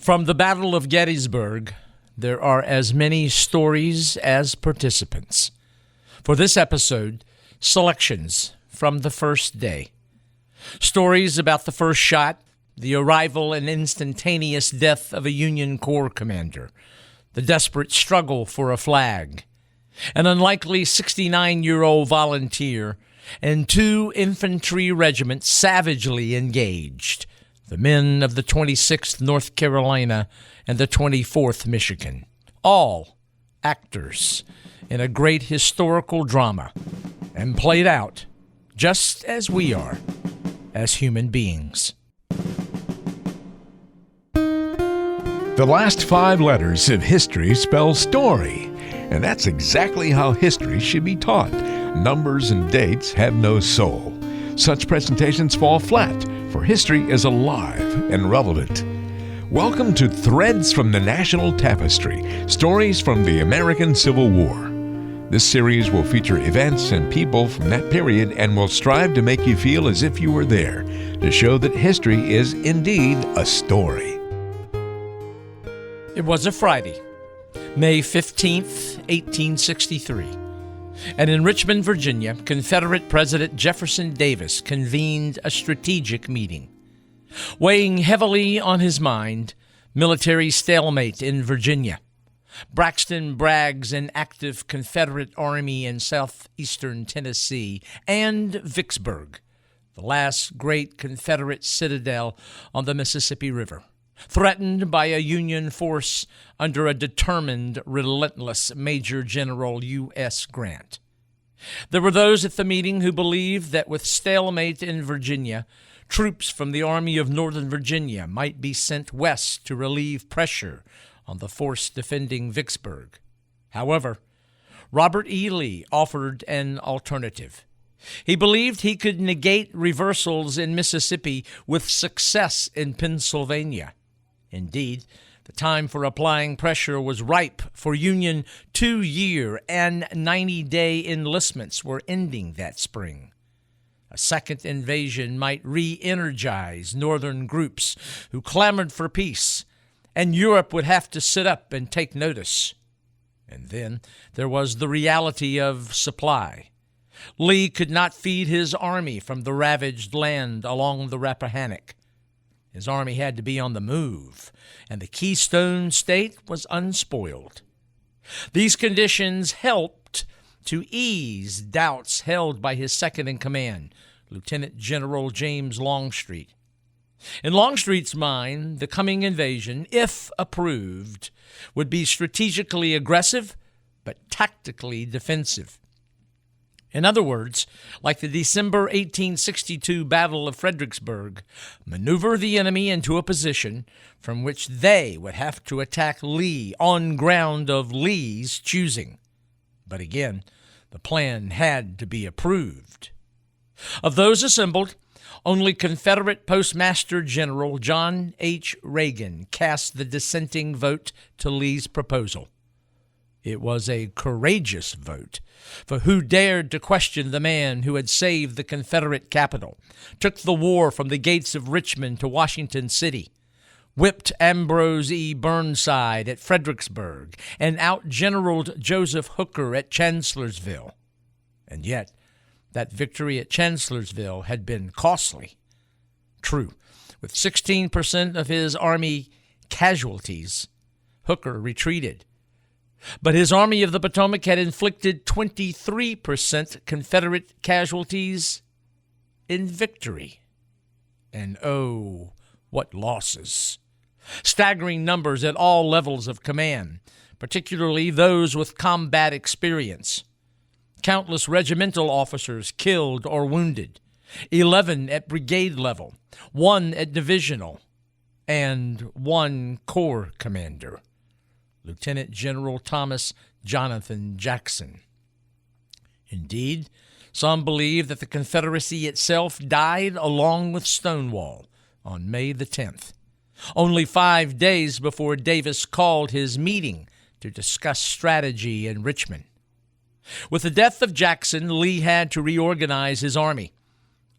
From the Battle of Gettysburg, there are as many stories as participants. For this episode, selections from the first day. Stories about the first shot, the arrival and instantaneous death of a Union Corps commander, the desperate struggle for a flag, an unlikely 69-year-old volunteer, and two infantry regiments savagely engaged, the men of the 26th North Carolina and the 24th Michigan, all actors in a great historical drama, and played out just as we are as human beings. The last 5 letters of history spell story, and that's exactly how history should be taught. Numbers and dates have no soul. Such presentations fall flat, for history is alive and relevant. Welcome to Threads from the National Tapestry, stories from the American Civil War. This series will feature events and people from that period and will strive to make you feel as if you were there, to show that history is indeed a story. It was a Friday, May 15th, 1863. And in Richmond, Virginia, Confederate President Jefferson Davis convened a strategic meeting. Weighing heavily on his mind, military stalemate in Virginia, Braxton Bragg's inactive Confederate Army in southeastern Tennessee, and Vicksburg, the last great Confederate citadel on the Mississippi River, threatened by a Union force under a determined, relentless Major General U.S. Grant. There were those at the meeting who believed that with stalemate in Virginia, troops from the Army of Northern Virginia might be sent west to relieve pressure on the force defending Vicksburg. However, Robert E. Lee offered an alternative. He believed he could negate reversals in Mississippi with success in Pennsylvania. Indeed, the time for applying pressure was ripe, for Union 2-year and 90-day enlistments were ending that spring. A second invasion might re-energize Northern groups who clamored for peace, and Europe would have to sit up and take notice. And then there was the reality of supply. Lee could not feed his army from the ravaged land along the Rappahannock. His army had to be on the move, and the Keystone State was unspoiled. These conditions helped to ease doubts held by his second-in-command, Lieutenant General James Longstreet. In Longstreet's mind, the coming invasion, if approved, would be strategically aggressive but tactically defensive. In other words, like the December 1862 Battle of Fredericksburg, maneuver the enemy into a position from which they would have to attack Lee on ground of Lee's choosing. But again, the plan had to be approved. Of those assembled, only Confederate Postmaster General John H. Reagan cast the dissenting vote to Lee's proposal. It was a courageous vote, for who dared to question the man who had saved the Confederate capital, took the war from the gates of Richmond to Washington City, whipped Ambrose E. Burnside at Fredericksburg, and outgeneraled Joseph Hooker at Chancellorsville. And yet, that victory at Chancellorsville had been costly. True, with 16% of his army casualties, Hooker retreated. But his Army of the Potomac had inflicted 23% Confederate casualties in victory. And oh, what losses! Staggering numbers at all levels of command, particularly those with combat experience. Countless regimental officers killed or wounded, 11 at brigade level, 1 at divisional, and 1 corps commander, Lieutenant General Thomas Jonathan Jackson. Indeed, some believe that the Confederacy itself died along with Stonewall on May the 10th, only 5 days before Davis called his meeting to discuss strategy in Richmond. With the death of Jackson, Lee had to reorganize his army.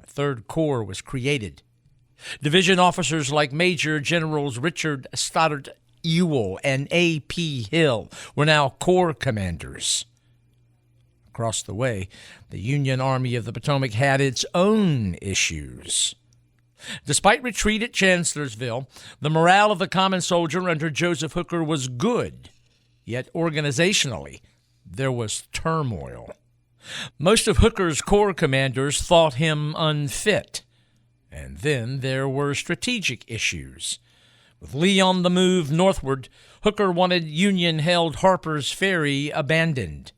A third corps was created. Division officers like Major Generals Richard Stoddard Ewell and A.P. Hill were now corps commanders. Across the way, the Union Army of the Potomac had its own issues. Despite retreat at Chancellorsville, the morale of the common soldier under Joseph Hooker was good, yet organizationally, there was turmoil. Most of Hooker's corps commanders thought him unfit. And then there were strategic issues. With Lee on the move northward, Hooker wanted Union-held Harper's Ferry abandoned.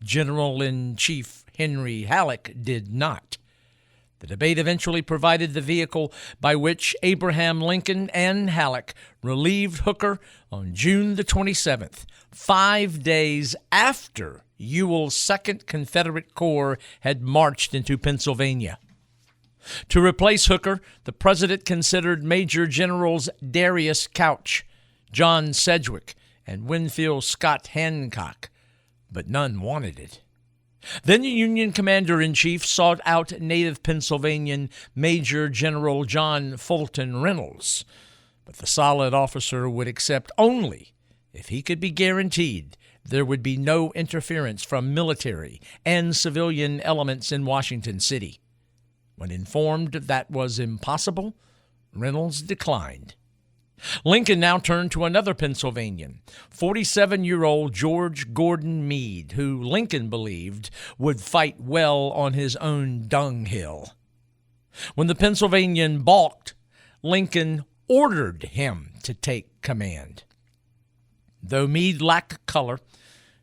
General-in-Chief Henry Halleck did not. The debate eventually provided the vehicle by which Abraham Lincoln and Halleck relieved Hooker on June the 27th, 5 days after Ewell's 2nd Confederate Corps had marched into Pennsylvania. To replace Hooker, the president considered Major Generals Darius Couch, John Sedgwick, and Winfield Scott Hancock, but none wanted it. Then the Union commander-in-chief sought out native Pennsylvanian Major General John Fulton Reynolds, but the solid officer would accept only if he could be guaranteed there would be no interference from military and civilian elements in Washington City. When informed that was impossible, Reynolds declined. Lincoln now turned to another Pennsylvanian, 47-year-old George Gordon Meade, who Lincoln believed would fight well on his own dunghill. When the Pennsylvanian balked, Lincoln ordered him to take command. Though Meade lacked color,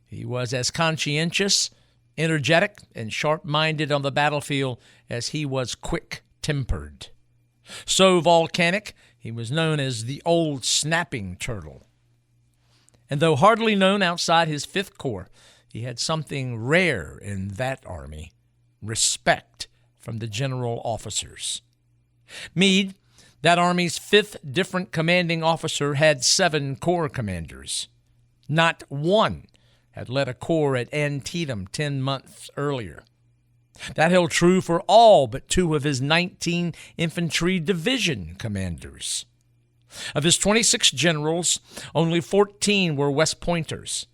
he was as conscientious, energetic, and sharp-minded on the battlefield as he was quick-tempered. So volcanic, he was known as the Old Snapping Turtle. And though hardly known outside his 5th Corps, he had something rare in that army: respect from the general officers. Meade, that army's 5th different commanding officer, had 7 corps commanders. Not one had led a corps at Antietam 10 months earlier. That held true for all but 2 of his 19 infantry division commanders. Of his 26 generals, only 14 were West Pointers.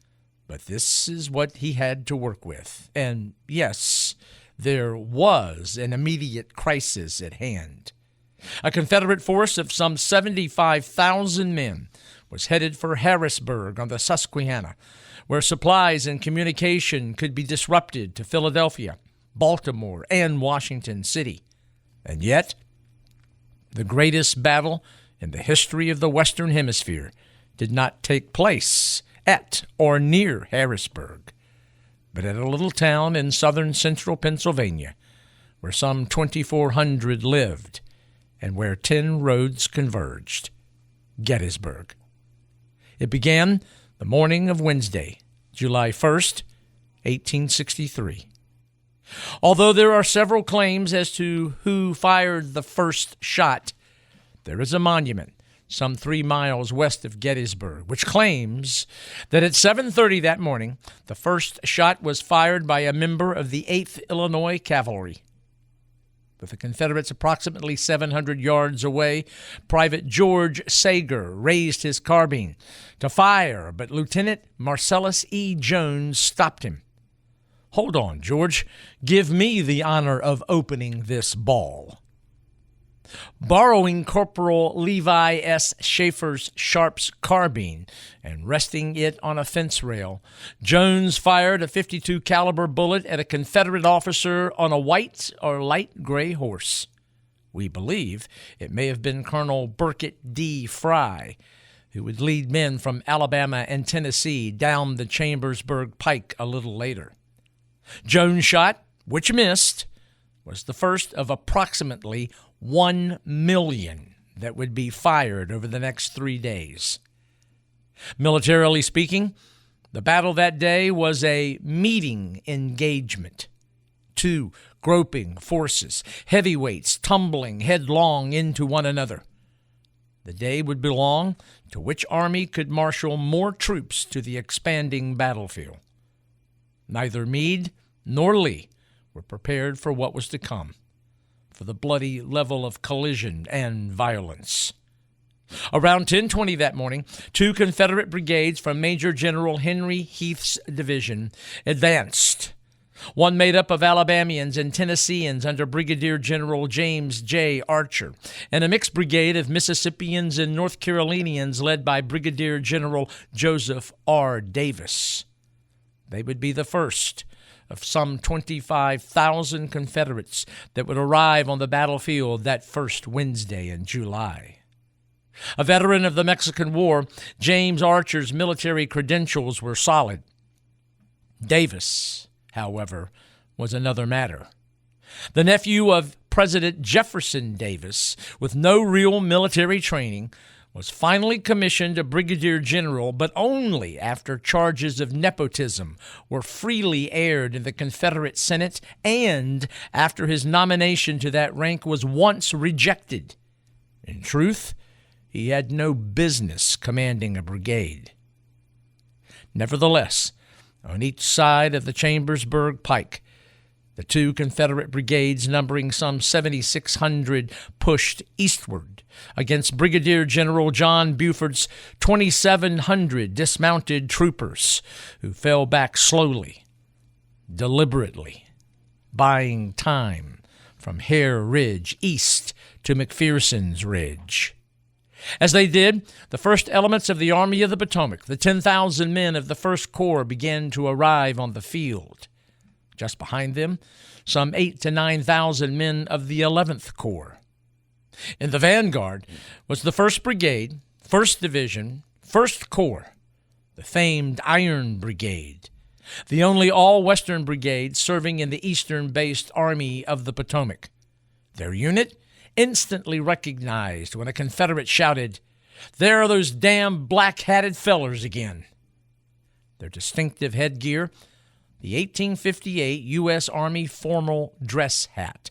But this is what he had to work with. And yes, there was an immediate crisis at hand. A Confederate force of some 75,000 men was headed for Harrisburg on the Susquehanna, where supplies and communication could be disrupted to Philadelphia, Baltimore, and Washington City. And yet, the greatest battle in the history of the Western Hemisphere did not take place at or near Harrisburg, but at a little town in southern central Pennsylvania, where some 2,400 lived and where 10 roads converged: Gettysburg. It began the morning of Wednesday, July 1st, 1863. Although there are several claims as to who fired the first shot, there is a monument some 3 miles west of Gettysburg which claims that at 7:30 that morning, the first shot was fired by a member of the 8th Illinois Cavalry. With the Confederates approximately 700 yards away, Private George Sager raised his carbine to fire, but Lieutenant Marcellus E. Jones stopped him. "Hold on, George. Give me the honor of opening this ball." Borrowing Corporal Levi S. Schaefer's Sharp's carbine and resting it on a fence rail, Jones fired a .52 caliber bullet at a Confederate officer on a white or light gray horse. We believe it may have been Colonel Burkett D. Fry, who would lead men from Alabama and Tennessee down the Chambersburg Pike a little later. Jones' shot, which missed, was the first of approximately 1 million that would be fired over the next 3 days. Militarily speaking, the battle that day was a meeting engagement. 2 groping forces, heavyweights tumbling headlong into one another. The day would belong to which army could marshal more troops to the expanding battlefield. Neither Meade nor Lee were prepared for what was to come. for the bloody level of collision and violence. Around 10:20 that morning, 2 Confederate brigades from Major General Henry Heath's division advanced. One made up of Alabamians and Tennesseans under Brigadier General James J. Archer, and a mixed brigade of Mississippians and North Carolinians led by Brigadier General Joseph R. Davis. They would be the first of some 25,000 Confederates that would arrive on the battlefield that first Wednesday in July. A veteran of the Mexican War, James Archer's military credentials were solid. Davis, however, was another matter. The nephew of President Jefferson Davis, with no real military training, was finally commissioned a brigadier general, but only after charges of nepotism were freely aired in the Confederate Senate and after his nomination to that rank was once rejected. In truth, he had no business commanding a brigade. Nevertheless, on each side of the Chambersburg Pike, the 2 Confederate brigades, numbering some 7,600, pushed eastward against Brigadier General John Buford's 2,700 dismounted troopers, who fell back slowly, deliberately, buying time from Hare Ridge east to McPherson's Ridge. As they did, the first elements of the Army of the Potomac, the 10,000 men of the 1st Corps, began to arrive on the field. Just behind them, some 8,000 to 9,000 men of the 11th Corps. In the vanguard was the 1st Brigade, 1st Division, 1st Corps, the famed Iron Brigade, the only all-Western brigade serving in the Eastern-based Army of the Potomac. Their unit instantly recognized when a Confederate shouted, "There are those damn black-hatted fellers again." Their distinctive headgear, the 1858 U.S. Army formal dress hat,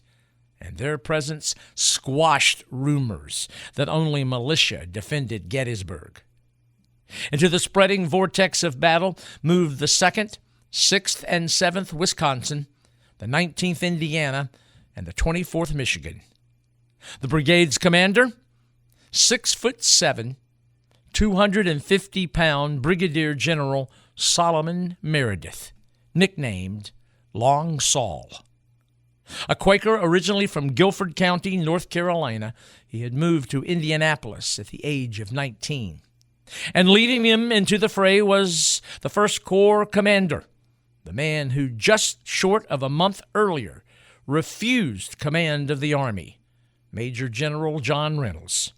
and their presence squashed rumors that only militia defended Gettysburg. Into the spreading vortex of battle moved the 2nd, 6th, and 7th Wisconsin, the 19th Indiana, and the 24th Michigan. The brigade's commander, 6'7", 250-pound Brigadier General Solomon Meredith, nicknamed Long Sol. A Quaker originally from Guilford County, North Carolina, he had moved to Indianapolis at the age of 19. And leading him into the fray was the 1st Corps commander, the man who just short of a month earlier refused command of the Army, Major General John Reynolds.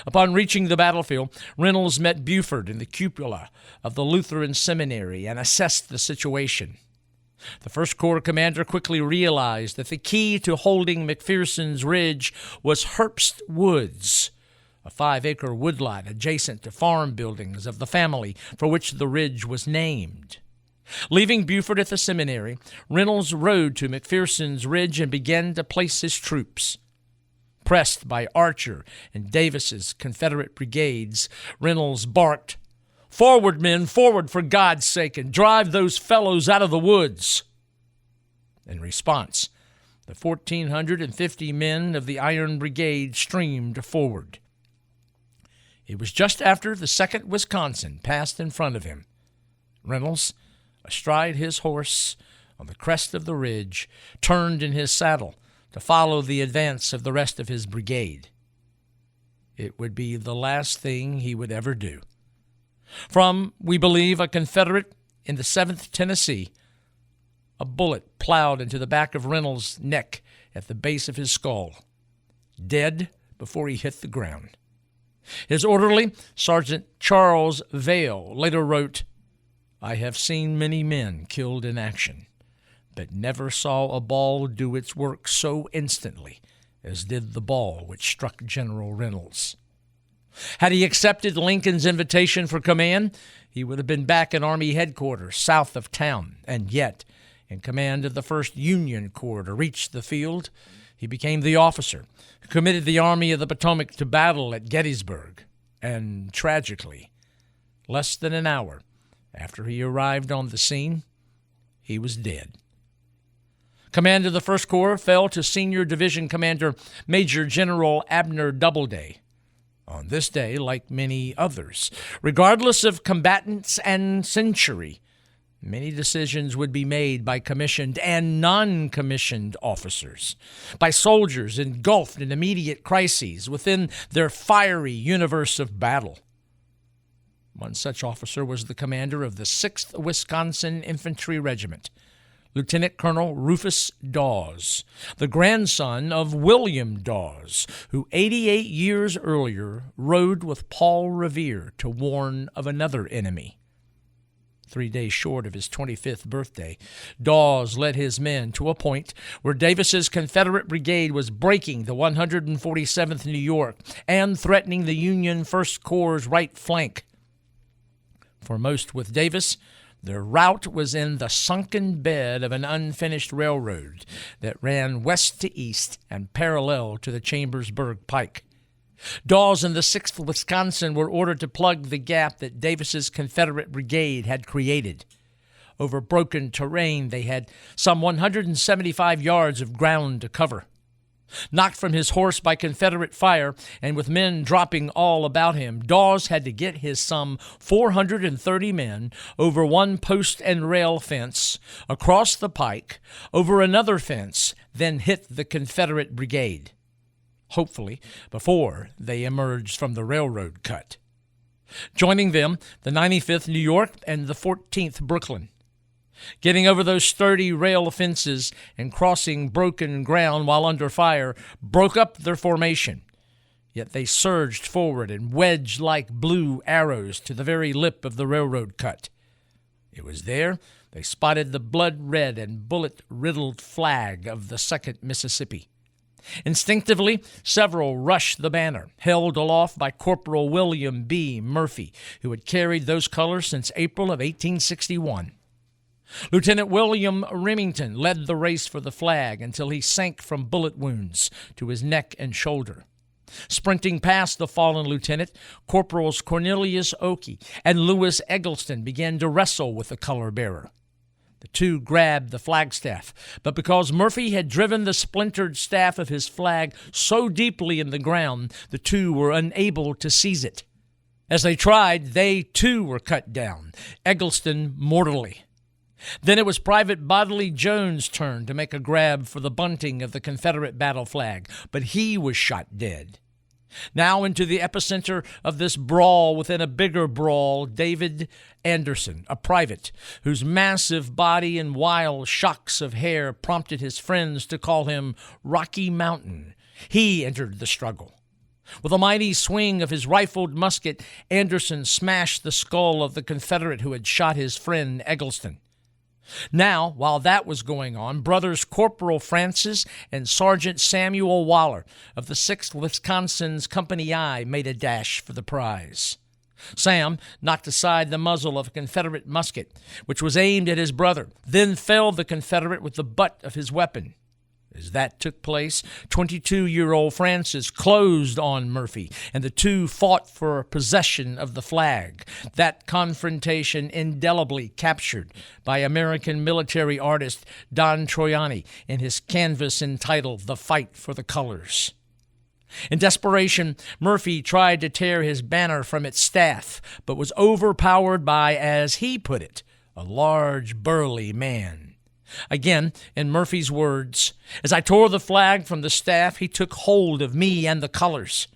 Upon reaching the battlefield, Reynolds met Buford in the cupola of the Lutheran Seminary and assessed the situation. The 1st Corps commander quickly realized that the key to holding McPherson's Ridge was Herbst Woods, a 5-acre woodlot adjacent to farm buildings of the family for which the ridge was named. Leaving Buford at the seminary, Reynolds rode to McPherson's Ridge and began to place his troops. Pressed by Archer and Davis's Confederate brigades, Reynolds barked, "Forward, men, forward, for God's sake, and drive those fellows out of the woods." In response, the 1,450 men of the Iron Brigade streamed forward. It was just after the 2nd Wisconsin passed in front of him. Reynolds, astride his horse on the crest of the ridge, turned in his saddle to follow the advance of the rest of his brigade. It would be the last thing he would ever do. From, we believe, a Confederate in the 7th Tennessee, a bullet plowed into the back of Reynolds' neck at the base of his skull, dead before he hit the ground. His orderly, Sergeant Charles Vale, later wrote, "I have seen many men killed in action, but never saw a ball do its work so instantly as did the ball which struck General Reynolds." Had he accepted Lincoln's invitation for command, he would have been back in Army headquarters south of town, and yet, in command of the 1st Union Corps to reach the field, he became the officer who committed the Army of the Potomac to battle at Gettysburg, and, tragically, less than an hour after he arrived on the scene, he was dead. Command of the 1st Corps fell to Senior Division Commander Major General Abner Doubleday. On this day, like many others, regardless of combatants and century, many decisions would be made by commissioned and non-commissioned officers, by soldiers engulfed in immediate crises within their fiery universe of battle. One such officer was the commander of the 6th Wisconsin Infantry Regiment, Lieutenant Colonel Rufus Daws, the grandson of William Daws, who 88 years earlier rode with Paul Revere to warn of another enemy. 3 days short of his 25th birthday, Daws led his men to a point where Davis's Confederate brigade was breaking the 147th New York and threatening the Union 1st Corps' right flank. Foremost with Davis, their route was in the sunken bed of an unfinished railroad that ran west to east and parallel to the Chambersburg Pike. Daws and the 6th Wisconsin were ordered to plug the gap that Davis's Confederate brigade had created. Over broken terrain, they had some 175 yards of ground to cover. Knocked from his horse by Confederate fire, and with men dropping all about him, Daws had to get his some 430 men over one post and rail fence, across the pike, over another fence, then hit the Confederate brigade, hopefully before they emerged from the railroad cut. Joining them, the 95th New York and the 14th Brooklyn. Getting over those sturdy rail fences and crossing broken ground while under fire broke up their formation. Yet they surged forward and wedged like blue arrows to the very lip of the railroad cut. It was there they spotted the blood-red and bullet-riddled flag of the 2nd Mississippi. Instinctively, several rushed the banner, held aloft by Corporal William B. Murphy, who had carried those colors since April of 1861. Lieutenant William Remington led the race for the flag until he sank from bullet wounds to his neck and shoulder. Sprinting past the fallen lieutenant, Corporals Cornelius Oakey and Lewis Eggleston began to wrestle with the color-bearer. The two grabbed the flagstaff, but because Murphy had driven the splintered staff of his flag so deeply in the ground, the two were unable to seize it. As they tried, they too were cut down, Eggleston mortally. Then it was Private Bodley Jones' turn to make a grab for the bunting of the Confederate battle flag, but he was shot dead. Now into the epicenter of this brawl within a bigger brawl, David Anderson, a private, whose massive body and wild shocks of hair prompted his friends to call him Rocky Mountain. He entered the struggle. With a mighty swing of his rifled musket, Anderson smashed the skull of the Confederate who had shot his friend Eggleston. Now, while that was going on, brothers Corporal Francis and Sergeant Samuel Waller of the 6th Wisconsin's Company I made a dash for the prize. Sam knocked aside the muzzle of a Confederate musket, which was aimed at his brother, then felled the Confederate with the butt of his weapon. As that took place, 22-year-old Francis closed on Murphy, and the two fought for possession of the flag. That confrontation indelibly captured by American military artist Don Troiani in his canvas entitled The Fight for the Colors. In desperation, Murphy tried to tear his banner from its staff, but was overpowered by, as he put it, a large, burly man. Again, in Murphy's words, as I tore the flag from the staff, he took hold of me and the colors.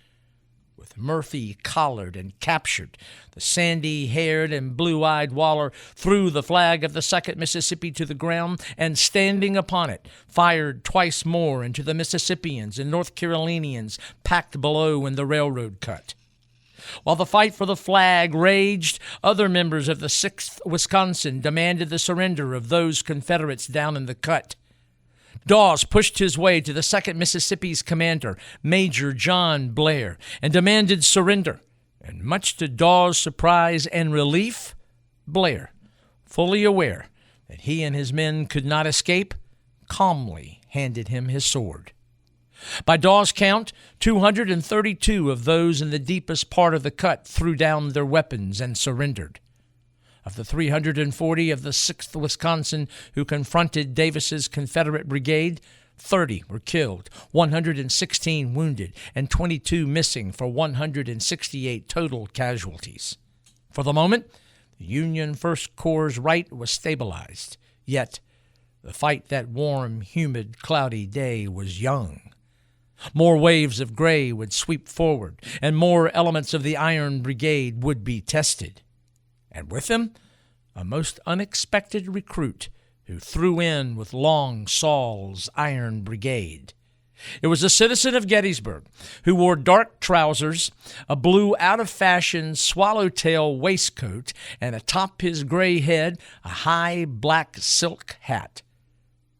With Murphy collared and captured, the sandy-haired and blue-eyed Waller threw the flag of the 2nd Mississippi to the ground and, standing upon it, fired twice more into the Mississippians and North Carolinians packed below in the railroad cut. While the fight for the flag raged, other members of the 6th Wisconsin demanded the surrender of those Confederates down in the cut. Daws pushed his way to the 2nd Mississippi's commander, Major John Blair, and demanded surrender. And much to Daws' surprise and relief, Blair, fully aware that he and his men could not escape, calmly handed him his sword. By Daws' count, 232 of those in the deepest part of the cut threw down their weapons and surrendered. Of the 340 of the 6th Wisconsin who confronted Davis's Confederate brigade, 30 were killed, 116 wounded, and 22 missing for 168 total casualties. For the moment, the Union First Corps' right was stabilized, yet the fight that warm, humid, cloudy day was young. More waves of gray would sweep forward, and more elements of the Iron Brigade would be tested. And with them, a most unexpected recruit who threw in with Long Saul's Iron Brigade. It was a citizen of Gettysburg who wore dark trousers, a blue out-of-fashion swallowtail waistcoat, and atop his gray head a high black silk hat.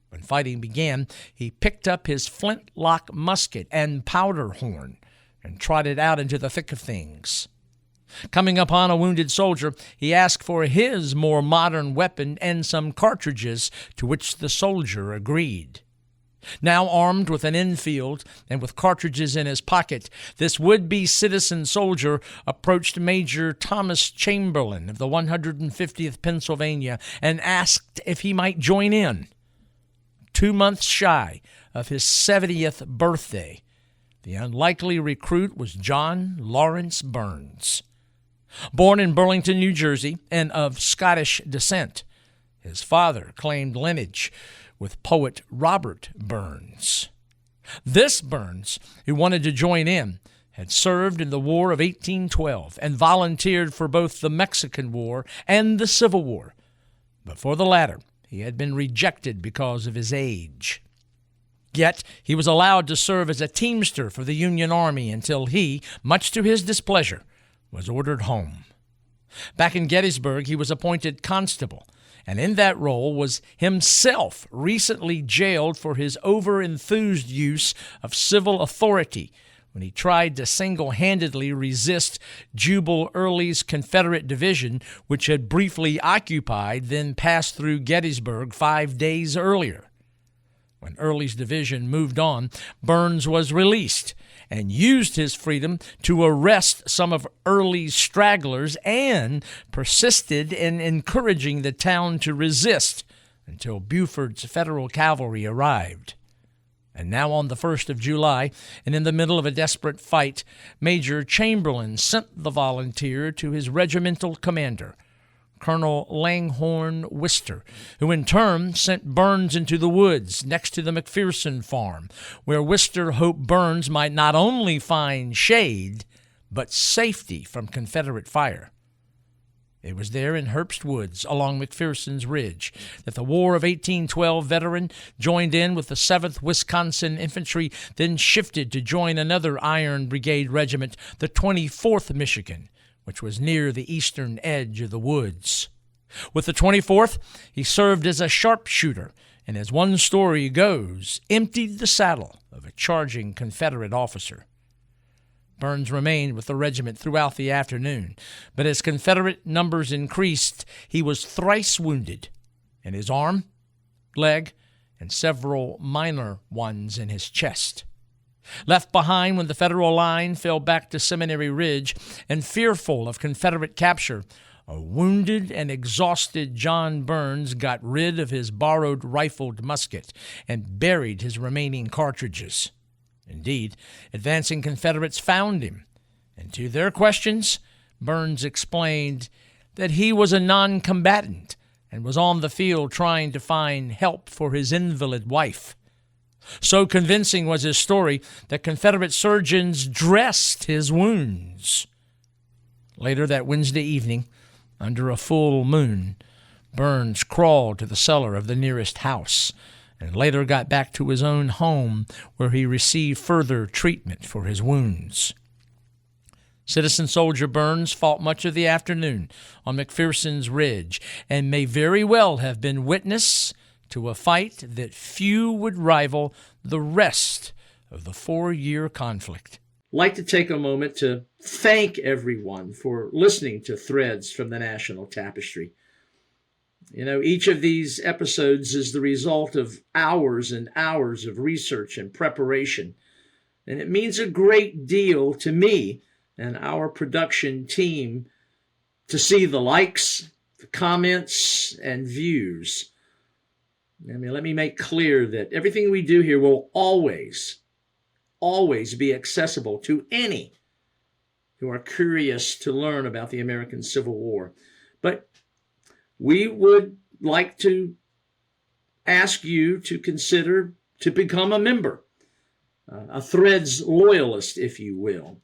When fighting began, he picked up his flintlock musket and powder horn and trotted out into the thick of things. Coming upon a wounded soldier, he asked for his more modern weapon and some cartridges, to which the soldier agreed. Now armed with an Enfield and with cartridges in his pocket, this would-be citizen soldier approached Major Thomas Chamberlain of the 150th Pennsylvania and asked if he might join in. 2 months shy of his 70th birthday, the unlikely recruit was John Lawrence Burns. Born in Burlington, New Jersey, and of Scottish descent, his father claimed lineage with poet Robert Burns. This Burns, who wanted to join in, had served in the War of 1812 and volunteered for both the Mexican War and the Civil War. But for the latter, he had been rejected because of his age. Yet he was allowed to serve as a teamster for the Union Army until he, much to his displeasure, was ordered home. Back in Gettysburg, he was appointed constable, and in that role was himself recently jailed for his over-enthused use of civil authority when he tried to single-handedly resist Jubal Early's Confederate division, which had briefly occupied, then passed through Gettysburg 5 days earlier. When Early's division moved on, Burns was released and used his freedom to arrest some of Early's stragglers and persisted in encouraging the town to resist until Buford's Federal cavalry arrived. And now on the 1st of July, and in the middle of a desperate fight, Major Chamberlain sent the volunteer to his regimental commander, Colonel Langhorne Wister, who in turn sent Burns into the woods next to the McPherson farm, where Wister hoped Burns might not only find shade, but safety from Confederate fire. It was there in Herbst Woods, along McPherson's Ridge, that the War of 1812 veteran joined in with the 7th Wisconsin Infantry, then shifted to join another Iron Brigade regiment, the 24th Michigan, which was near the eastern edge of the woods. With the 24th, he served as a sharpshooter, and as one story goes, emptied the saddle of a charging Confederate officer. Burns remained with the regiment throughout the afternoon, but as Confederate numbers increased, he was thrice wounded in his arm, leg, and several minor ones in his chest. Left behind when the Federal line fell back to Seminary Ridge, and fearful of Confederate capture, a wounded and exhausted John Burns got rid of his borrowed rifled musket and buried his remaining cartridges. Indeed, advancing Confederates found him, and to their questions, Burns explained that he was a non-combatant and was on the field trying to find help for his invalid wife. So convincing was his story that Confederate surgeons dressed his wounds. Later that Wednesday evening, under a full moon, Burns crawled to the cellar of the nearest house and later got back to his own home, where he received further treatment for his wounds. Citizen soldier Burns fought much of the afternoon on McPherson's Ridge and may very well have been witness to a fight that few would rival the rest of the 4-year conflict. I'd like to take a moment to thank everyone for listening to Threads from the National Tapestry. You know, each of these episodes is the result of hours and hours of research and preparation, and it means a great deal to me and our production team to see the likes comments and views. Let me make clear that everything we do here will always be accessible to any who are curious to learn about the American Civil War. But we would like to ask you to consider to become a member, a Threads loyalist, if you will.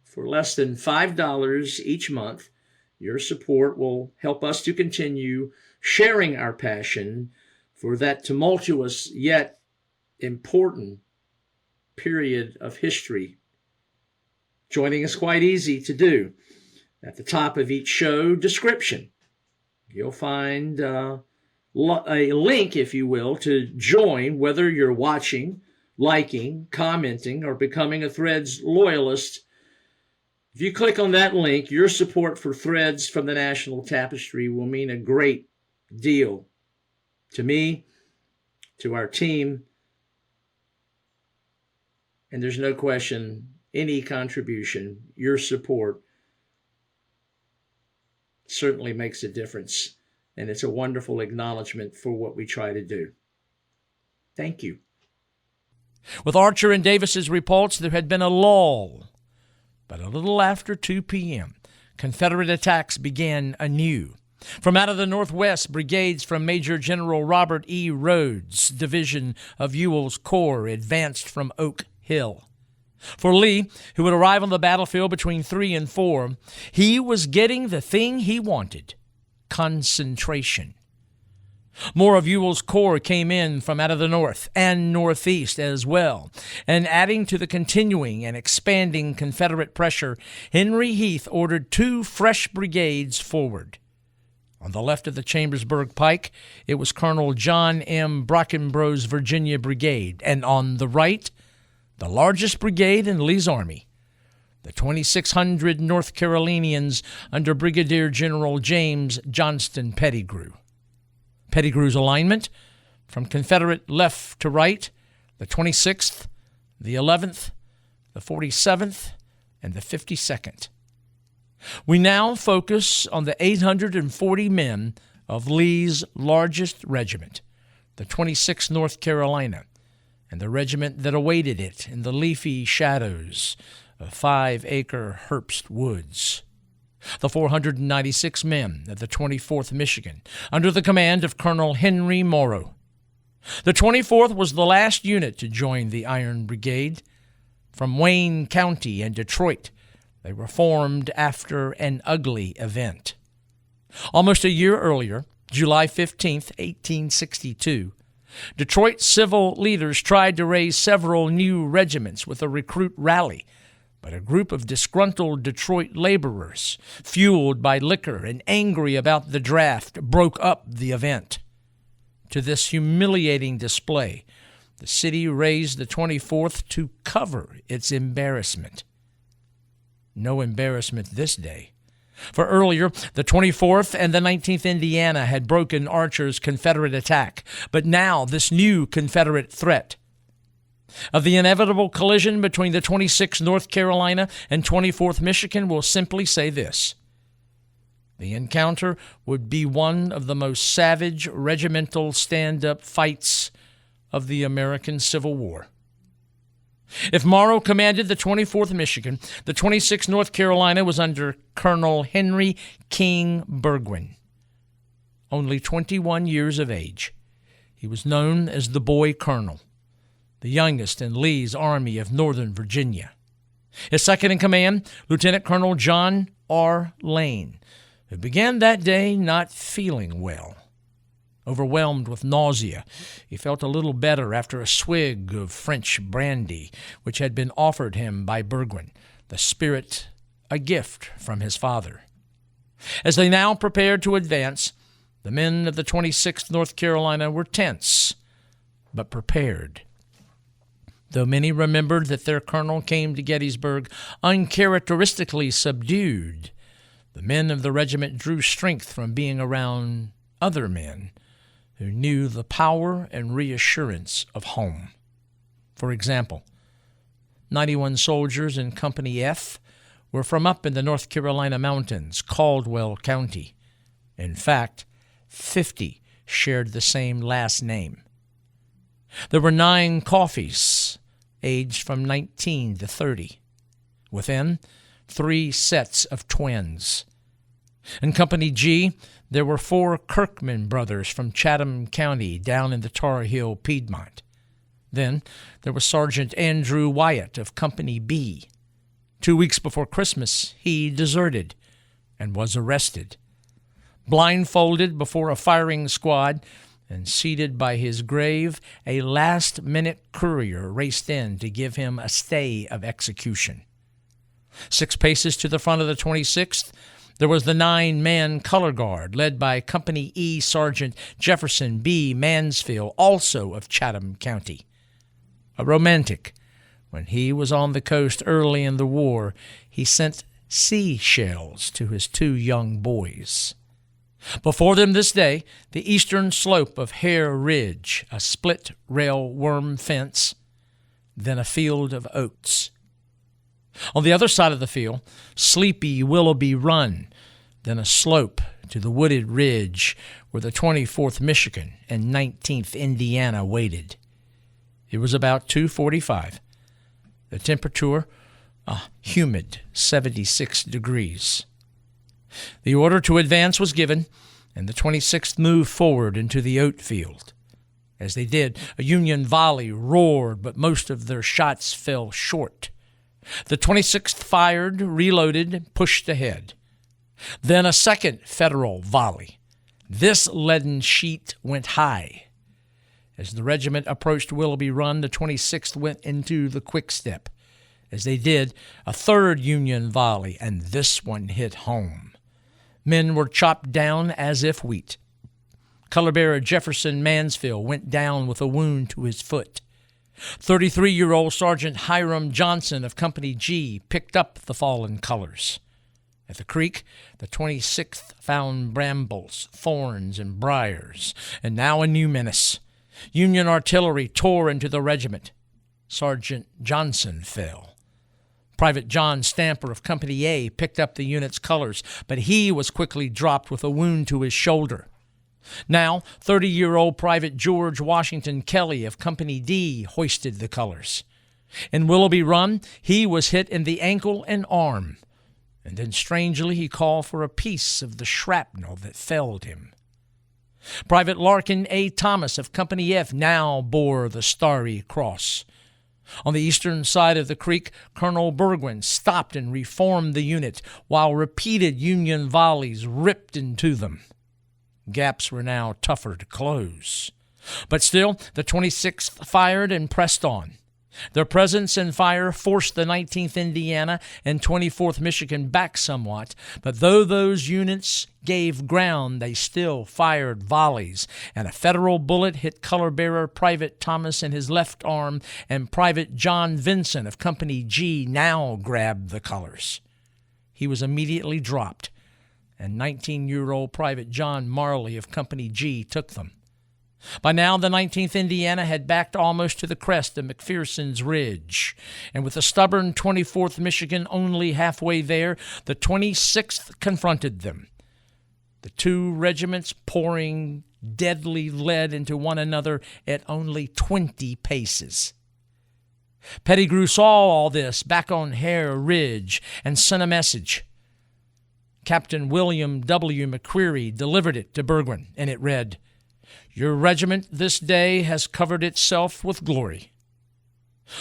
For less than $5 each month, your support will help us to continue sharing our passion for that tumultuous yet important period of history. Joining is quite easy to do. At the top of each show description, you'll find a link, if you will, to join, whether you're watching, liking, commenting, or becoming a Threads loyalist. If you click on that link, your support for Threads from the National Tapestry will mean a great deal to me, to our team, and there's no question any contribution, your support, certainly makes a difference, and it's a wonderful acknowledgement for what we try to do. Thank you. With Archer and Davis's reports, there had been a lull, but a little after 2 p.m., Confederate attacks began anew. From out of the Northwest, brigades from Major General Robert E. Rhodes' division of Ewell's Corps advanced from Oak Hill. For Lee, who would arrive on the battlefield between 3 and 4, he was getting the thing he wanted: concentration. More of Ewell's corps came in from out of the north and northeast as well, and adding to the continuing and expanding Confederate pressure, Henry Heath ordered 2 fresh brigades forward. On the left of the Chambersburg Pike, it was Colonel John M. Brockenbrough's Virginia Brigade, and on the right, the largest brigade in Lee's army, the 2,600 North Carolinians under Brigadier General James Johnston Pettigrew. Pettigrew's alignment, from Confederate left to right, the 26th, the 11th, the 47th, and the 52nd. We now focus on the 840 men of Lee's largest regiment, the 26th North Carolina, and the regiment that awaited it in the leafy shadows of 5-acre Herbst Woods. The 496 men of the 24th Michigan, under the command of Colonel Henry Morrow. The 24th was the last unit to join the Iron Brigade. From Wayne County and Detroit, they were formed after an ugly event. Almost a year earlier, July 15, 1862, Detroit civil leaders tried to raise several new regiments with a recruit rally, but a group of disgruntled Detroit laborers, fueled by liquor and angry about the draft, broke up the event. To this humiliating display, the city raised the 24th to cover its embarrassment. No embarrassment this day. For earlier, the 24th and the 19th Indiana had broken Archer's Confederate attack, but now this new Confederate threat. Of the inevitable collision between the 26th North Carolina and 24th Michigan, we'll simply say this: the encounter would be one of the most savage regimental stand-up fights of the American Civil War. If Morrow commanded the 24th Michigan, the 26th North Carolina was under Colonel Henry King Burgwyn. Only 21 years of age, he was known as the Boy Colonel, the youngest in Lee's Army of Northern Virginia. His second in command, Lieutenant Colonel John R. Lane, who began that day not feeling well. Overwhelmed with nausea, he felt a little better after a swig of French brandy, which had been offered him by Burgwyn, the spirit, a gift from his father. As they now prepared to advance, the men of the 26th North Carolina were tense, but prepared. Though many remembered that their colonel came to Gettysburg uncharacteristically subdued, the men of the regiment drew strength from being around other men who knew the power and reassurance of home. For example, 91 soldiers in Company F were from up in the North Carolina mountains, Caldwell County. In fact, 50 shared the same last name. There were 9 coffees, aged from 19 to 30. Within, 3 sets of twins. In Company G, there were 4 Kirkman brothers from Chatham County down in the Tar Heel Piedmont. Then there was Sergeant Andrew Wyatt of Company B. 2 weeks before Christmas, he deserted and was arrested. Blindfolded before a firing squad and seated by his grave, a last-minute courier raced in to give him a stay of execution. 6 paces to the front of the 26th, there was the 9-man color guard led by Company E Sergeant Jefferson B. Mansfield, also of Chatham County. A romantic, when he was on the coast early in the war, he sent seashells to his 2 young boys. Before them this day, the eastern slope of Hare Ridge, a split-rail worm fence, then a field of oats. On the other side of the field, sleepy Willoughby Run, then a slope to the wooded ridge where the 24th Michigan and 19th Indiana waited. It was about 2:45. The temperature, a humid 76 degrees. The order to advance was given, and the 26th moved forward into the oat field. As they did, a Union volley roared, but most of their shots fell short. The 26th fired, reloaded, pushed ahead. Then a second Federal volley. This leaden sheet went high. As the regiment approached Willoughby Run, the 26th went into the quick step. As they did, a third Union volley, and this one hit home. Men were chopped down as if wheat. Color bearer Jefferson Mansfield went down with a wound to his foot. 33-year-old Sergeant Hiram Johnson of Company G picked up the fallen colors. At the creek, the 26th found brambles, thorns, and briars, and now a new menace. Union artillery tore into the regiment. Sergeant Johnson fell. Private John Stamper of Company A picked up the unit's colors, but he was quickly dropped with a wound to his shoulder. Now, 30-year-old Private George Washington Kelly of Company D hoisted the colors. In Willoughby Run, he was hit in the ankle and arm, and then strangely he called for a piece of the shrapnel that felled him. Private Larkin A. Thomas of Company F now bore the Starry Cross. On the eastern side of the creek, Colonel Burgwyn stopped and reformed the unit, while repeated Union volleys ripped into them. Gaps were now tougher to close. But still, the 26th fired and pressed on. Their presence and fire forced the 19th Indiana and 24th Michigan back somewhat, but though those units gave ground, they still fired volleys, and a Federal bullet hit color-bearer Private Thomas in his left arm, and Private John Vincent of Company G now grabbed the colors. He was immediately dropped, and 19-year-old Private John Marley of Company G took them. By now, the 19th Indiana had backed almost to the crest of McPherson's Ridge, and with the stubborn 24th Michigan only halfway there, the 26th confronted them. The 2 regiments pouring deadly lead into one another at only 20 paces. Pettigrew saw all this back on Hare Ridge and sent a message. Captain William W. McCreary delivered it to Berwin, and it read, "Your regiment this day has covered itself with glory."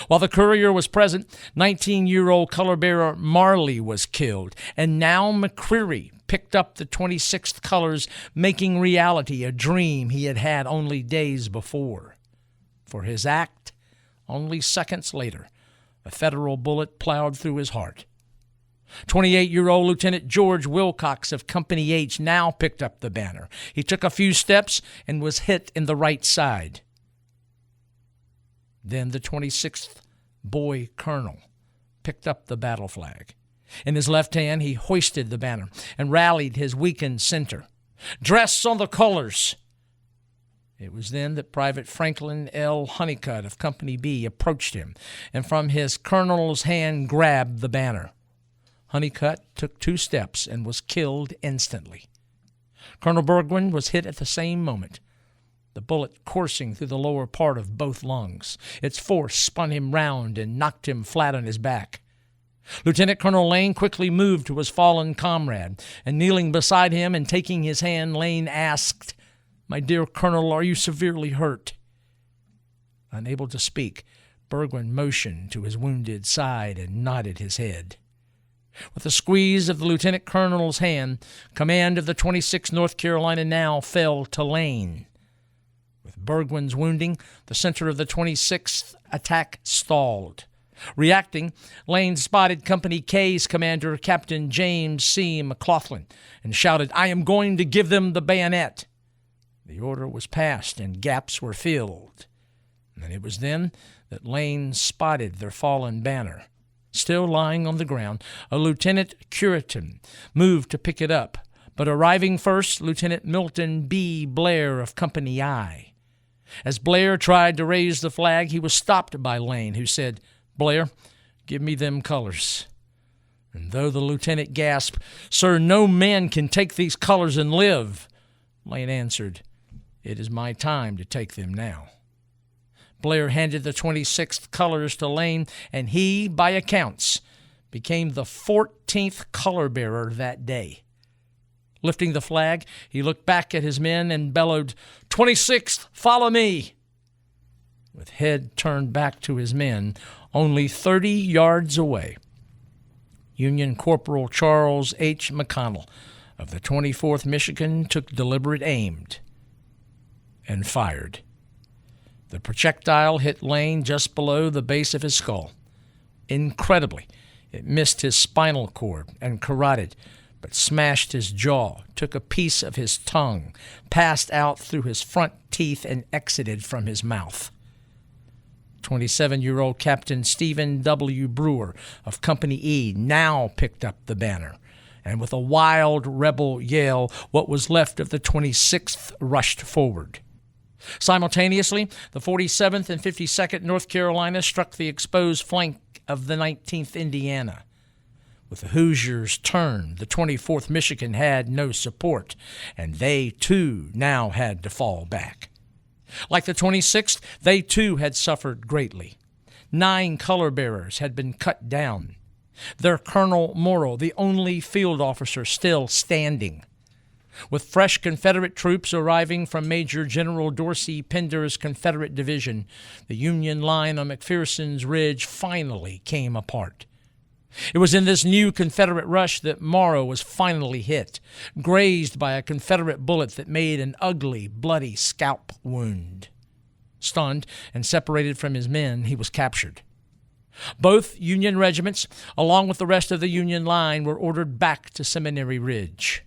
While the courier was present, 19-year-old color-bearer Marley was killed, and now McCreary picked up the 26th colors, making reality a dream he had had only days before. For his act, only seconds later, a Federal bullet plowed through his heart. 28-year-old Lieutenant George Wilcox of Company H now picked up the banner. He took a few steps and was hit in the right side. Then the 26th boy colonel picked up the battle flag. In his left hand, he hoisted the banner and rallied his weakened center. "Dress on the colors!" It was then that Private Franklin L. Honeycutt of Company B approached him, and from his colonel's hand grabbed the banner. Honeycutt took 2 steps and was killed instantly. Colonel Burgwyn was hit at the same moment, the bullet coursing through the lower part of both lungs. Its force spun him round and knocked him flat on his back. Lieutenant Colonel Lane quickly moved to his fallen comrade, and kneeling beside him and taking his hand, Lane asked, "My dear Colonel, are you severely hurt?" Unable to speak, Berwin motioned to his wounded side and nodded his head. With a squeeze of the lieutenant colonel's hand, command of the 26th North Carolina now fell to Lane. With Berwin's wounding, the center of the 26th attack stalled. Reacting, Lane spotted Company K's commander, Captain James C. McLaughlin, and shouted, "I am going to give them the bayonet." The order was passed and gaps were filled. And it was then that Lane spotted their fallen banner. Still lying on the ground, a Lieutenant Curitin moved to pick it up, but arriving first, Lieutenant Milton B. Blair of Company I. As Blair tried to raise the flag, he was stopped by Lane, who said, "Blair, give me them colors." And though the lieutenant gasped, "Sir, no man can take these colors and live," Lane answered, "It is my time to take them now." Blair handed the 26th colors to Lane, and he, by accounts, became the 14th color bearer that day. Lifting the flag, he looked back at his men and bellowed, "26th, follow me!" With head turned back to his men, only 30 yards away, Union Corporal Charles H. McConnell of the 24th Michigan took deliberate aim and fired. The projectile hit Lane just below the base of his skull. Incredibly, it missed his spinal cord and carotid, but smashed his jaw, took a piece of his tongue, passed out through his front teeth, and exited from his mouth. 27-year-old Captain Stephen W. Brewer of Company E now picked up the banner, and with a wild rebel yell, what was left of the 26th rushed forward. Simultaneously, the 47th and 52nd North Carolina struck the exposed flank of the 19th Indiana. With the Hoosiers turned, the 24th Michigan had no support, and they, too, now had to fall back. Like the 26th, they, too, had suffered greatly. 9 color bearers had been cut down. Their Colonel Morrill, the only field officer still standing. With fresh Confederate troops arriving from Major General Dorsey Pender's Confederate division, the Union line on McPherson's Ridge finally came apart. It was in this new Confederate rush that Morrow was finally hit, grazed by a Confederate bullet that made an ugly, bloody scalp wound. Stunned and separated from his men, he was captured. Both Union regiments, along with the rest of the Union line, were ordered back to Seminary Ridge.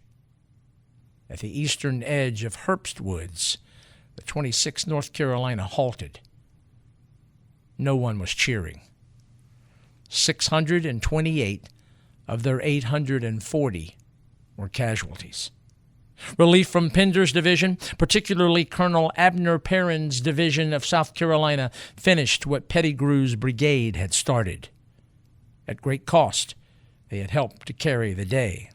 At the eastern edge of Herbst Woods, the 26th North Carolina halted. No one was cheering. 628 of their 840 were casualties. Relief from Pender's division, particularly Colonel Abner Perrin's division of South Carolina, finished what Pettigrew's brigade had started. At great cost, they had helped to carry the day.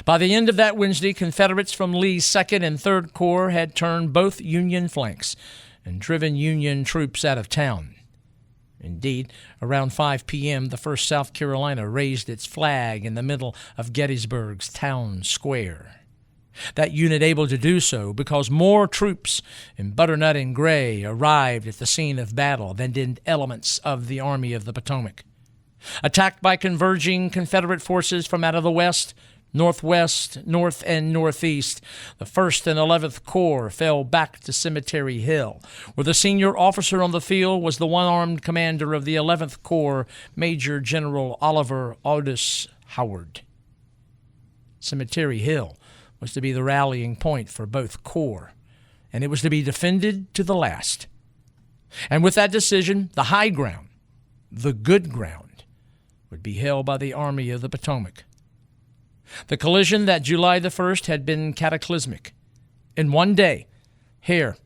By the end of that Wednesday, Confederates from Lee's 2nd and 3rd Corps had turned both Union flanks and driven Union troops out of town. Indeed, around 5 p.m., the 1st South Carolina raised its flag in the middle of Gettysburg's town square. That unit able to do so because more troops in butternut and gray arrived at the scene of battle than did elements of the Army of the Potomac. Attacked by converging Confederate forces from out of the west, northwest, north, and northeast, the 1st and 11th Corps fell back to Cemetery Hill, where the senior officer on the field was the one-armed commander of the 11th Corps, Major General Oliver Aldous Howard. Cemetery Hill was to be the rallying point for both corps, and it was to be defended to the last. And with that decision, the high ground, the good ground, would be held by the Army of the Potomac. The collision that July the 1st had been cataclysmic. In one day, Hare,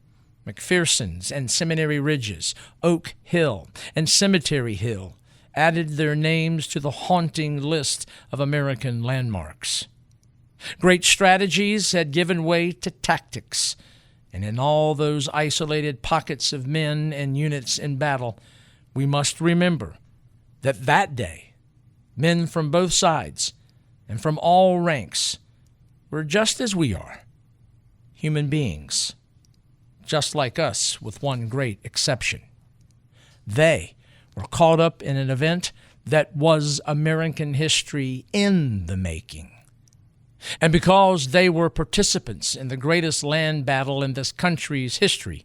McPherson's, and Seminary Ridges, Oak Hill, and Cemetery Hill added their names to the haunting list of American landmarks. Great strategies had given way to tactics, and in all those isolated pockets of men and units in battle, we must remember that that day, men from both sides and from all ranks were just as we are, human beings, just like us, with one great exception. They were caught up in an event that was American history in the making. And because they were participants in the greatest land battle in this country's history,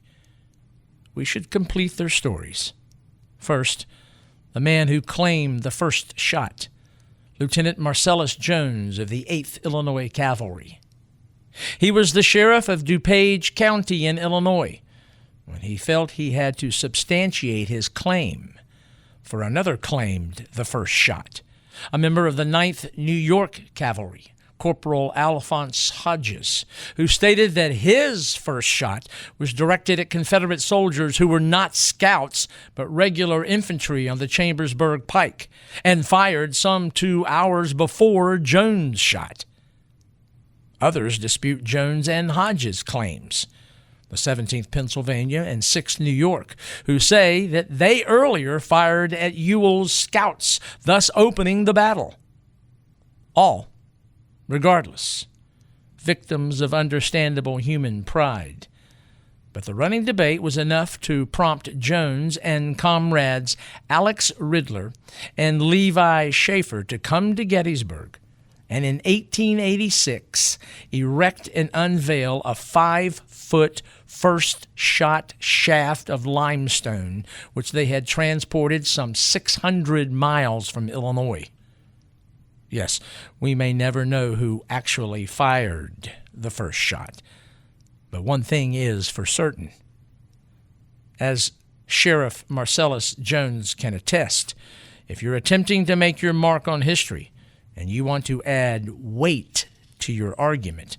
we should complete their stories. First, the man who claimed the first shot, Lieutenant Marcellus Jones of the 8th Illinois Cavalry. He was the sheriff of DuPage County in Illinois when he felt he had to substantiate his claim, for another claimed the first shot, a member of the 9th New York Cavalry, Corporal Alphonse Hodges, who stated that his first shot was directed at Confederate soldiers who were not scouts but regular infantry on the Chambersburg Pike, and fired some 2 hours before Jones' shot. Others dispute Jones and Hodges' claims, the 17th Pennsylvania and 6th New York, who say that they earlier fired at Ewell's scouts, thus opening the battle. All, regardless, victims of understandable human pride. But the running debate was enough to prompt Jones and comrades Alex Ridler and Levi Schaefer to come to Gettysburg, and in 1886 erect and unveil a 5-foot first-shot shaft of limestone, which they had transported some 600 miles from Illinois. Yes, we may never know who actually fired the first shot, but one thing is for certain. As Sheriff Marcellus Jones can attest, if you're attempting to make your mark on history and you want to add weight to your argument,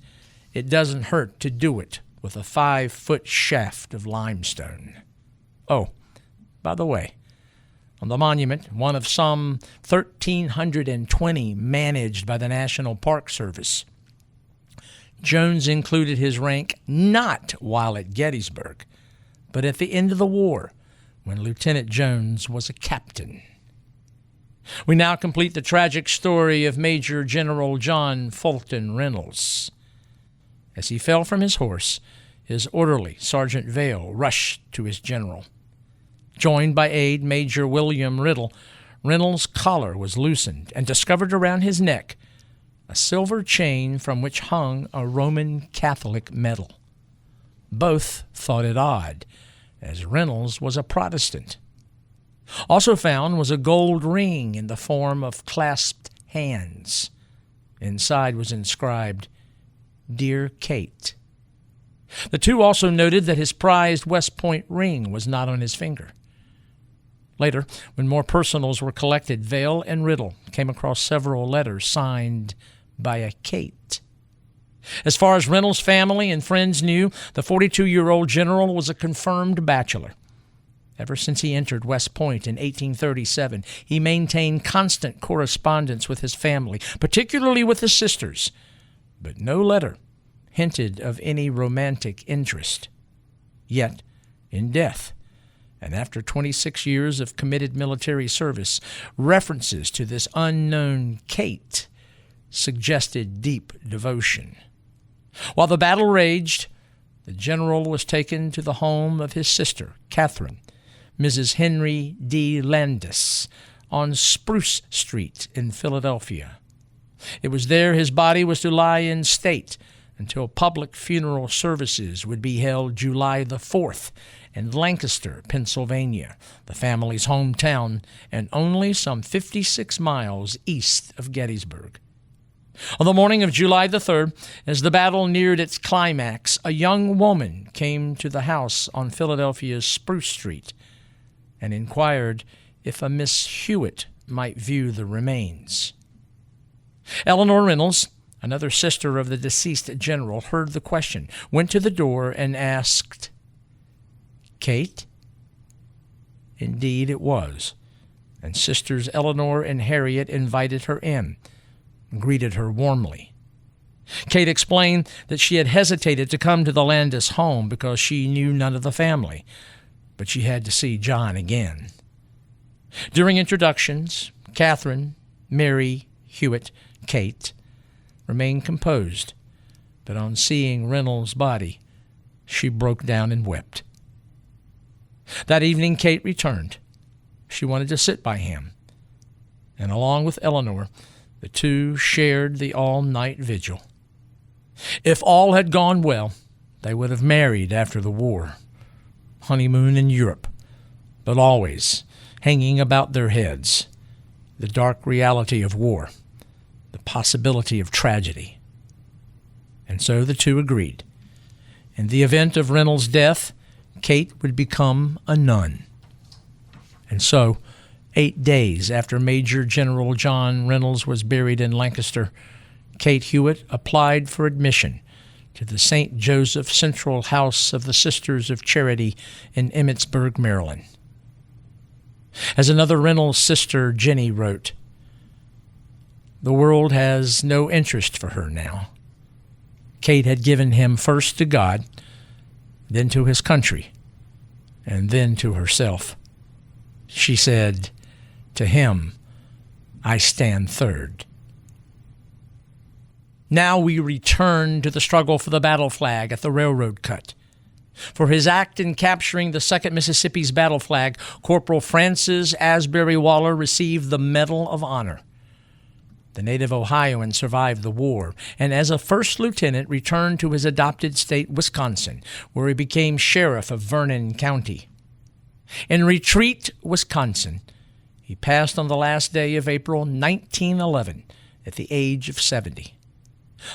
it doesn't hurt to do it with a 5-foot shaft of limestone. Oh, by the way, on the monument, one of some 1,320 managed by the National Park Service, Jones included his rank not while at Gettysburg, but at the end of the war, when Lieutenant Jones was a captain. We now complete the tragic story of Major General John Fulton Reynolds. As he fell from his horse, his orderly, Sergeant Vale, rushed to his general. Joined by aide Major William Riddle, Reynolds' collar was loosened and discovered around his neck a silver chain from which hung a Roman Catholic medal. Both thought it odd, as Reynolds was a Protestant. Also found was a gold ring in the form of clasped hands. Inside was inscribed, "Dear Kate." The two also noted that his prized West Point ring was not on his finger. Later, when more personals were collected, Vale and Riddle came across several letters signed by a Kate. As far as Reynolds' family and friends knew, the 42-year-old general was a confirmed bachelor. Ever since he entered West Point in 1837, he maintained constant correspondence with his family, particularly with his sisters, but no letter hinted of any romantic interest. Yet, in death, and after 26 years of committed military service, references to this unknown Kate suggested deep devotion. While the battle raged, the general was taken to the home of his sister, Catherine, Mrs. Henry D. Landis, on Spruce Street in Philadelphia. It was there his body was to lie in state until public funeral services would be held July the 4th in Lancaster, Pennsylvania, the family's hometown, and only some 56 miles east of Gettysburg. On the morning of July the 3rd, as the battle neared its climax, a young woman came to the house on Philadelphia's Spruce Street and inquired if a Miss Hewitt might view the remains. Eleanor Reynolds, another sister of the deceased general, heard the question, went to the door, and asked, "Kate?" Indeed it was, and sisters Eleanor and Harriet invited her in, greeted her warmly. Kate explained that she had hesitated to come to the Landis home because she knew none of the family, but she had to see John again. During introductions, Catherine, Mary, Hewitt, Kate remained composed, but on seeing Reynolds' body, she broke down and wept. That evening, Kate returned. She wanted to sit by him, and along with Eleanor, the two shared the all-night vigil. If all had gone well, they would have married after the war. Honeymoon in Europe, but always hanging about their heads the dark reality of war, the possibility of tragedy. And so the two agreed. In the event of Reynolds' death, Kate would become a nun. And so, 8 days after Major General John Reynolds was buried in Lancaster, Kate Hewitt applied for admission to the St. Joseph Central House of the Sisters of Charity in Emmitsburg, Maryland. As another Reynolds sister, Jenny, wrote, "The world has no interest for her now. Kate had given him first to God, then to his country, and then to herself. She said, 'To him I stand third.'" Now we return to the struggle for the battle flag at the railroad cut. For his act in capturing the 2nd Mississippi's battle flag, Corporal Francis Asbury Waller received the Medal of Honor. The native Ohioan survived the war, and as a first lieutenant returned to his adopted state, Wisconsin, where he became sheriff of Vernon County. In Retreat, Wisconsin, he passed on the last day of April 1911 at the age of 70.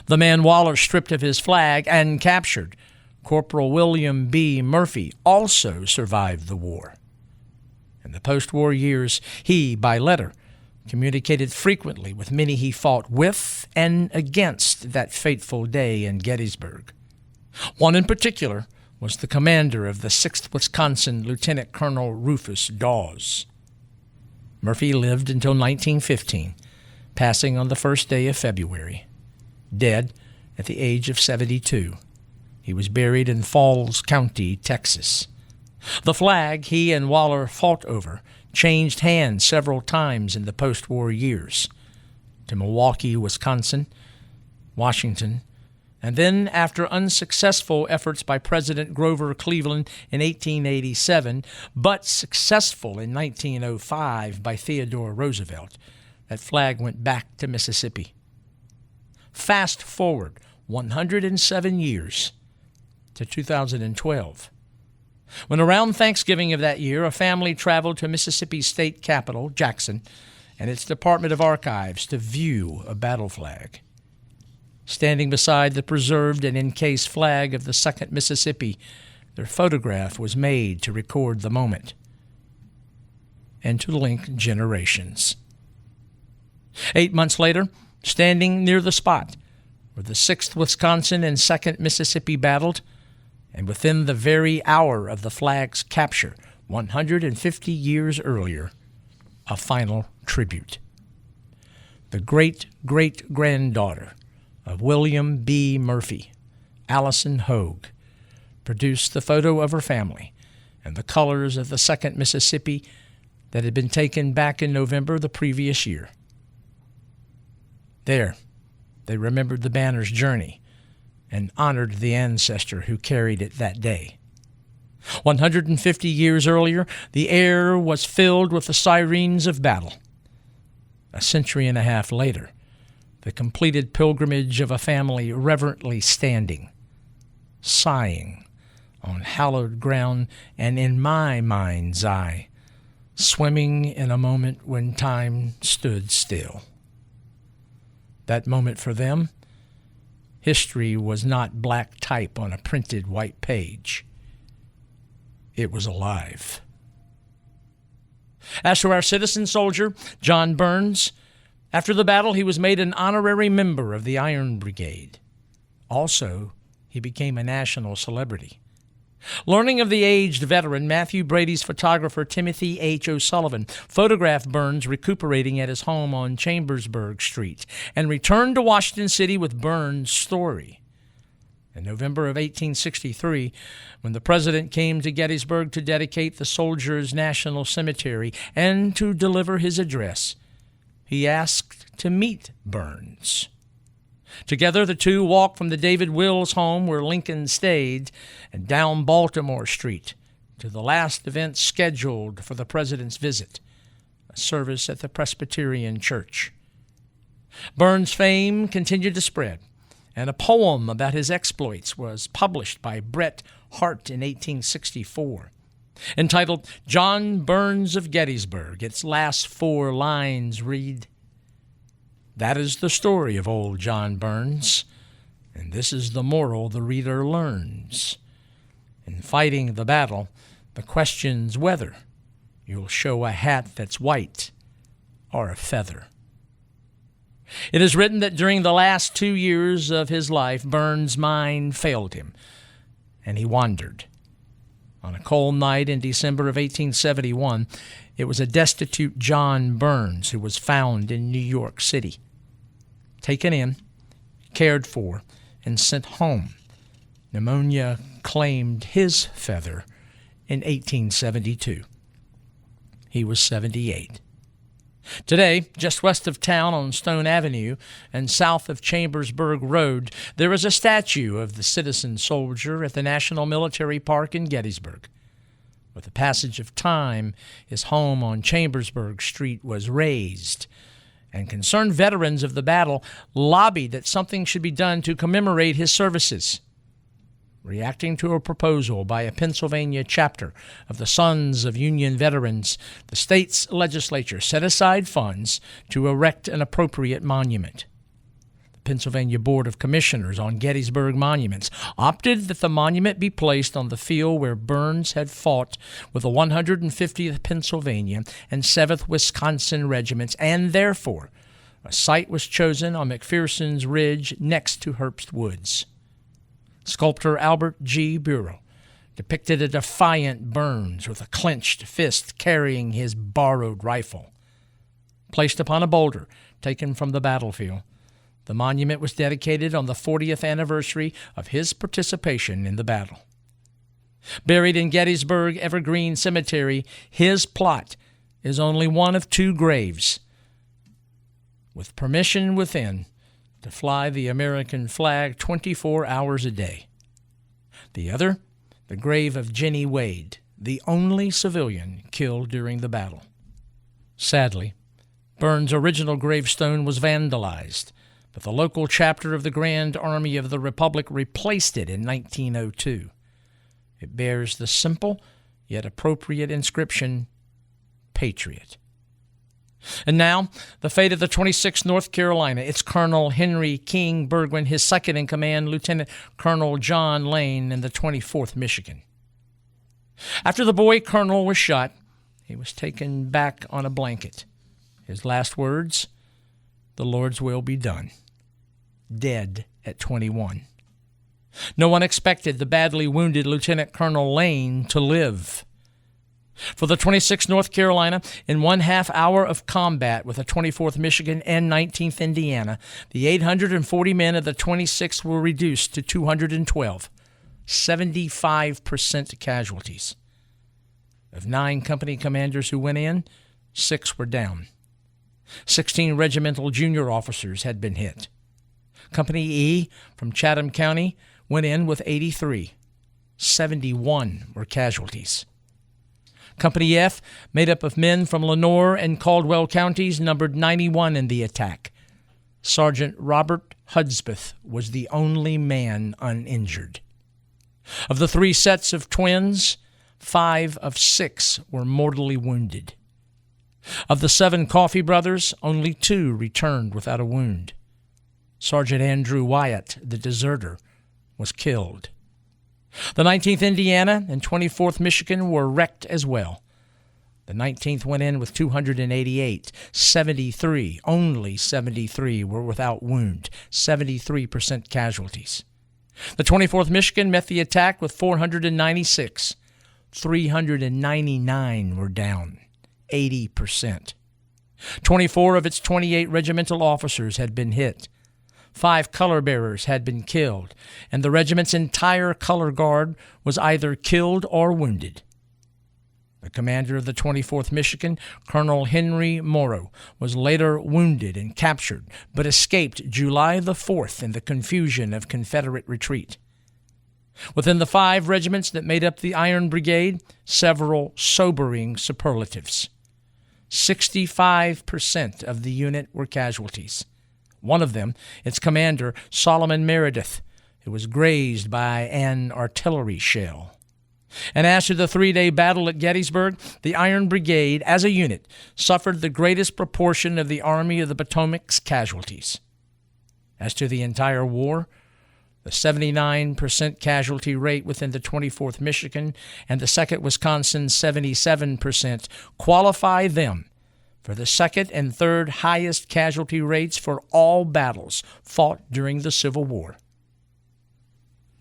The man Waller stripped of his flag and captured, Corporal William B. Murphy, also survived the war. In the post-war years, he, by letter, communicated frequently with many he fought with and against that fateful day in Gettysburg. One in particular was the commander of the 6th Wisconsin, Lieutenant Colonel Rufus Daws. Murphy lived until 1915, passing on the first day of February. Dead at the age of 72. He was buried in Falls County, Texas. The flag he and Waller fought over changed hands several times in the post-war years, to Milwaukee, Wisconsin, Washington, and then, after unsuccessful efforts by President Grover Cleveland in 1887, but successful in 1905 by Theodore Roosevelt, that flag went back to Mississippi. Fast forward 107 years to 2012, when around Thanksgiving of that year, a family traveled to Mississippi's state capital, Jackson, and its Department of Archives to view a battle flag. Standing beside the preserved and encased flag of the 2nd Mississippi, their photograph was made to record the moment and to link generations. 8 months later, standing near the spot where the 6th Wisconsin and 2nd Mississippi battled, and within the very hour of the flag's capture 150 years earlier, a final tribute. The great-great-granddaughter of William B. Murphy, Allison Hogue, produced the photo of her family and the colors of the 2nd Mississippi that had been taken back in November the previous year. There, they remembered the banner's journey and honored the ancestor who carried it that day. 150 years earlier, the air was filled with the sirens of battle. A century and a half later, the completed pilgrimage of a family reverently standing, sighing on hallowed ground, and in my mind's eye, swimming in a moment when time stood still. That moment for them, history was not black type on a printed white page. It was alive. As to our citizen soldier, John Burns, after the battle he was made an honorary member of the Iron Brigade. Also, he became a national celebrity. Learning of the aged veteran, Matthew Brady's photographer Timothy H. O'Sullivan photographed Burns recuperating at his home on Chambersburg Street and returned to Washington City with Burns' story. In November of 1863, when the president came to Gettysburg to dedicate the Soldiers' National Cemetery and to deliver his address, he asked to meet Burns. Together, the two walked from the David Wills home where Lincoln stayed and down Baltimore Street to the last event scheduled for the president's visit, a service at the Presbyterian Church. Burns' fame continued to spread, and a poem about his exploits was published by Bret Harte in 1864. Entitled John Burns of Gettysburg, its last 4 lines read, "That is the story of old John Burns, and this is the moral the reader learns. In fighting the battle, the question's whether you'll show a hat that's white or a feather." It is written that during the last 2 years of his life, Burns' mind failed him, and he wandered. On a cold night in December of 1871, it was a destitute John Burns who was found in New York City. Taken in, cared for, and sent home, pneumonia claimed his feather in 1872. He was 78. Today, just west of town on Stone Avenue and south of Chambersburg Road, there is a statue of the citizen soldier at the National Military Park in Gettysburg. With the passage of time, his home on Chambersburg Street was razed, and concerned veterans of the battle lobbied that something should be done to commemorate his services. Reacting to a proposal by a Pennsylvania chapter of the Sons of Union Veterans, the state's legislature set aside funds to erect an appropriate monument. The Pennsylvania Board of Commissioners on Gettysburg Monuments opted that the monument be placed on the field where Burns had fought with the 150th Pennsylvania and 7th Wisconsin Regiments, and therefore a site was chosen on McPherson's Ridge next to Herbst Woods. Sculptor Albert G. Bureau depicted a defiant Burns with a clenched fist carrying his borrowed rifle. Placed upon a boulder taken from the battlefield, the monument was dedicated on the 40th anniversary of his participation in the battle. Buried in Gettysburg Evergreen Cemetery, his plot is only one of 2 graves, with permission within to fly the American flag 24 hours a day. The other, the grave of Jenny Wade, the only civilian killed during the battle. Sadly, Burns' original gravestone was vandalized, but the local chapter of the Grand Army of the Republic replaced it in 1902. It bears the simple yet appropriate inscription, Patriot. And now, the fate of the 26th North Carolina, its Colonel Henry King Burgwyn, his second-in-command, Lieutenant Colonel John Lane, and the 24th Michigan. After the boy colonel was shot, he was taken back on a blanket. His last words, "The Lord's will be done." Dead at 21. No one expected the badly wounded Lieutenant Colonel Lane to live. For the 26th North Carolina, in 1/2 hour of combat with the 24th Michigan and 19th Indiana, the 840 men of the 26th were reduced to 212, 75% casualties. Of 9 company commanders who went in, 6 were down. 16 regimental junior officers had been hit. Company E from Chatham County went in with 83. 71 were casualties. Company F, made up of men from Lenoir and Caldwell counties, numbered 91 in the attack. Sergeant Robert Hudspeth was the only man uninjured. Of the 3 sets of twins, 5 of 6 were mortally wounded. Of the 7 Coffee brothers, only 2 returned without a wound. Sergeant Andrew Wyatt, the deserter, was killed. The 19th Indiana and 24th Michigan were wrecked as well. The 19th went in with 288, 73, only 73 were without wound, 73% casualties. The 24th Michigan met the attack with 496. 399 were down, 80%. 24 of its 28 regimental officers had been hit. 5 color bearers had been killed, and the regiment's entire color guard was either killed or wounded. The commander of the 24th Michigan, Colonel Henry Morrow, was later wounded and captured, but escaped July the 4th in the confusion of Confederate retreat. Within the 5 regiments that made up the Iron Brigade, several sobering superlatives. 65% of the unit were casualties. One of them, its commander, Solomon Meredith, who was grazed by an artillery shell. And as to the 3-day battle at Gettysburg, the Iron Brigade, as a unit, suffered the greatest proportion of the Army of the Potomac's casualties. As to the entire war, the 79% casualty rate within the 24th Michigan and the 2nd Wisconsin's 77% qualify them for the 2nd and 3rd highest casualty rates for all battles fought during the Civil War.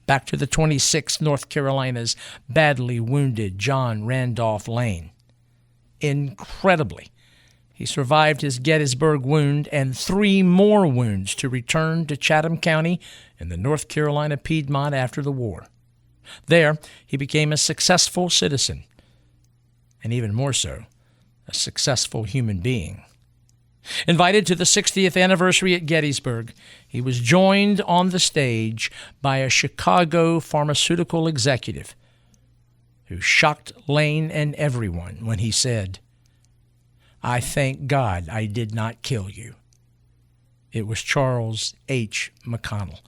Back to the 26th North Carolina's badly wounded John Randolph Lane. Incredibly, he survived his Gettysburg wound and 3 more wounds to return to Chatham County in the North Carolina Piedmont after the war. There, he became a successful citizen, and even more so, a successful human being. Invited to the 60th anniversary at Gettysburg, he was joined on the stage by a Chicago pharmaceutical executive who shocked Lane and everyone when he said, "I thank God I did not kill you." It was Charles H. McConnell,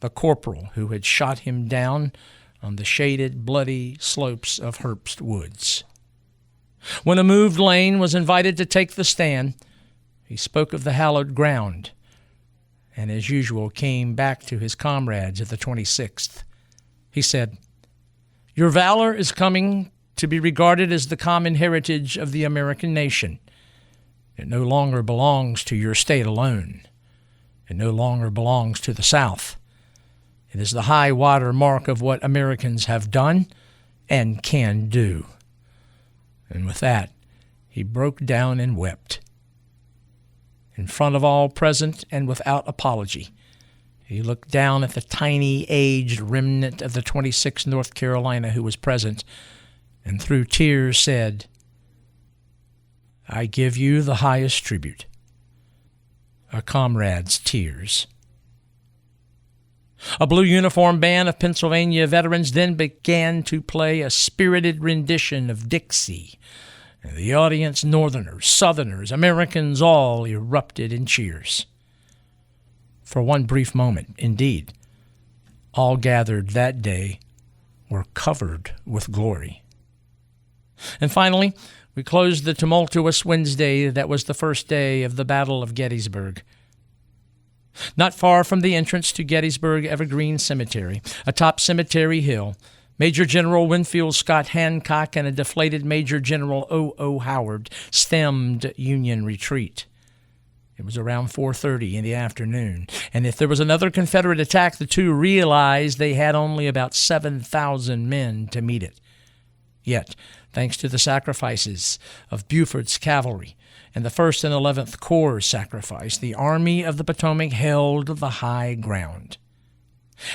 the corporal who had shot him down on the shaded, bloody slopes of Herbst Woods. When a moved Lane was invited to take the stand, he spoke of the hallowed ground, and as usual came back to his comrades at the 26th. He said, "Your valor is coming to be regarded as the common heritage of the American nation. It no longer belongs to your state alone. It no longer belongs to the South. It is the high water mark of what Americans have done and can do." And with that, he broke down and wept. In front of all present and without apology, he looked down at the tiny, aged remnant of the 26th North Carolina who was present, and through tears said, "I give you the highest tribute, a comrade's tears." A blue uniform band of Pennsylvania veterans then began to play a spirited rendition of Dixie. And the audience, Northerners, Southerners, Americans, all erupted in cheers. For one brief moment, indeed, all gathered that day were covered with glory. And finally, we closed the tumultuous Wednesday that was the first day of the Battle of Gettysburg. Not far from the entrance to Gettysburg Evergreen Cemetery, atop Cemetery Hill, Major General Winfield Scott Hancock and a deflated Major General O.O. Howard stemmed Union retreat. It was around 4:30 in the afternoon, and if there was another Confederate attack, the two realized they had only about 7,000 men to meet it. Yet, thanks to the sacrifices of Buford's cavalry and the 1st and 11th Corps' sacrifice, the Army of the Potomac held the high ground.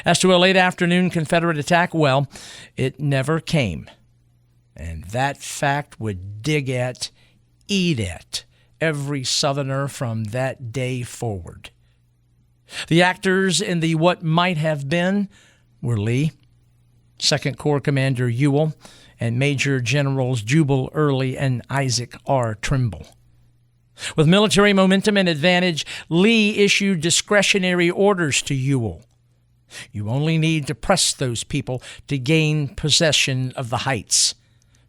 As to a late afternoon Confederate attack, well, it never came. And that fact would dig at, eat at, every Southerner from that day forward. The actors in the what might have been were Lee, 2nd Corps Commander Ewell, and Major Generals Jubal Early and Isaac R. Trimble. With military momentum and advantage, Lee issued discretionary orders to Ewell. You only need to press those people to gain possession of the heights.